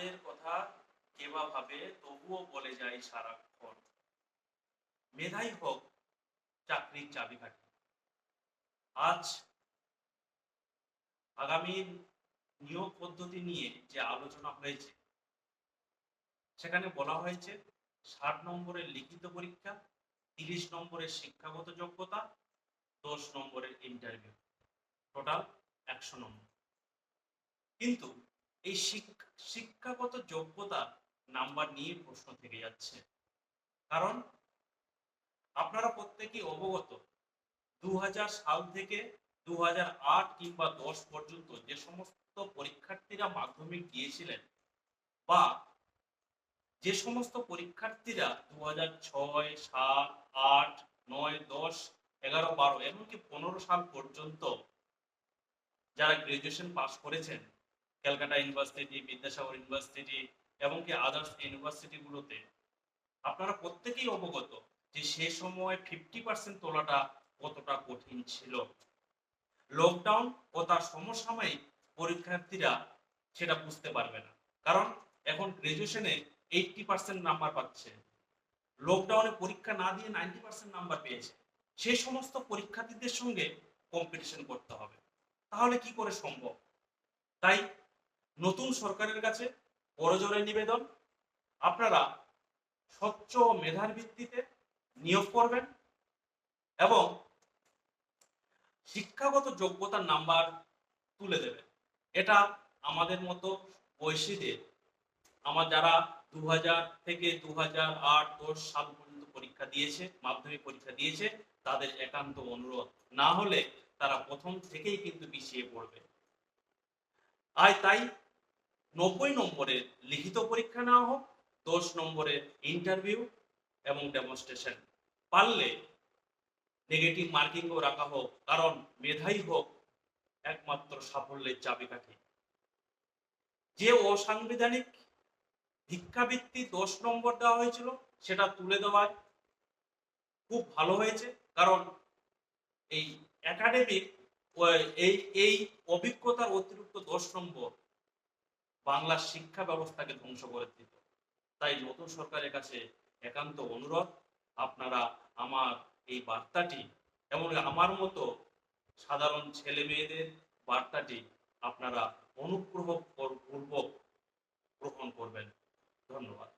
আমাদের কথা কেবা ভাবে তবুও বলে যাই সারাক্ষণ, মেধাই হোক চাকরির চাবিকাঠি। আজ আগামী নিয়োগ পদ্ধতি নিয়ে যে আলোচনা হয়েছে সেখানে বলা হয়েছে 60 নম্বরের লিখিত পরীক্ষা, 30 নম্বরের শিক্ষাগত যোগ্যতা, 10 নম্বরের ইন্টারভিউ, টোটাল 100 নম্বর। কিন্তু এই শিক্ষাগত যোগ্যতা নাম্বার নিয়ে প্রশ্ন থেকে যাচ্ছে। কারণ আপনারা প্রত্যেকেই অবগত 2000 সাল থেকে 2008 কিংবা 10 পর্যন্ত যে সমস্ত পরীক্ষার্থীরা মাধ্যমিক দিয়েছিলেন বা যে সমস্ত পরীক্ষার্থীরা 2006, 7, 8, 9, 10, 11, 12 এমনকি 15 সাল পর্যন্ত যারা গ্রাজুয়েশন পাস করেছেন ক্যালকাটা ইউনিভার্সিটি, বিদ্যাসাগর ইউনিভার্সিটি এমনকি আদার্স ইউনিভার্সিটিগুলোতে, আপনারা প্রত্যেকেই অবগত যে সে সময় 50% তোলাটা কতটা কঠিন ছিল। লকডাউন ও তার সমসাময়িক পরীক্ষার্থীরা সেটা বুঝতে পারবে না, কারণ এখন গ্রাজুয়েশনে 80% নাম্বার পাচ্ছে, লকডাউনে পরীক্ষা না দিয়ে 90% নাম্বার পেয়েছে। সেই সমস্ত পরীক্ষার্থীদের সঙ্গে কম্পিটিশন করতে হবে, তাহলে কি করে সম্ভব? তাই নতুন সরকারের কাছে করজোড়ে নিবেদন, আপনারা স্বচ্ছ মেধার ভিত্তিতে নিয়োগ করবেন এবং শিক্ষাগত যোগ্যতার নাম্বার তুলে দেবেন। এটা আমাদের মতো বয়সীদের, আমার যারা 2000 থেকে 2008, 10 সাল পর্যন্ত পরীক্ষা দিয়েছে, মাধ্যমিক পরীক্ষা দিয়েছে, তাদের একান্ত অনুরোধ, না হলে তারা প্রথম থেকেই কিন্তু পিছিয়ে পড়বে। তাই 90 নম্বরের লিখিত পরীক্ষা নেওয়া হোক, 10 নম্বরের ইন্টারভিউ এবং ডেমনস্ট্রেশন, পারলে নেগেটিভ মার্কিংও রাখা হোক, কারণ মেধাই হোক একমাত্র সাফল্যের চাবিকাঠি। যে অসাংবিধানিক ভিক্ষাবৃত্তি 10 নম্বর দেওয়া হয়েছিল সেটা তুলে দেওয়ায় খুব ভালো হয়েছে, কারণ এই একাডেমিক এই অভিজ্ঞতার অতিরিক্ত 10 নম্বর বাংলার শিক্ষা ব্যবস্থাকে ধ্বংস করে দিত। তাই নতুন সরকারের কাছে একান্ত অনুরোধ, আপনারা আমার এই বার্তাটি এবং আমার মতো সাধারণ ছেলে মেয়েদের বার্তাটি আপনারা অনুগ্রহ পূর্বক গ্রহণ করবেন। ধন্যবাদ।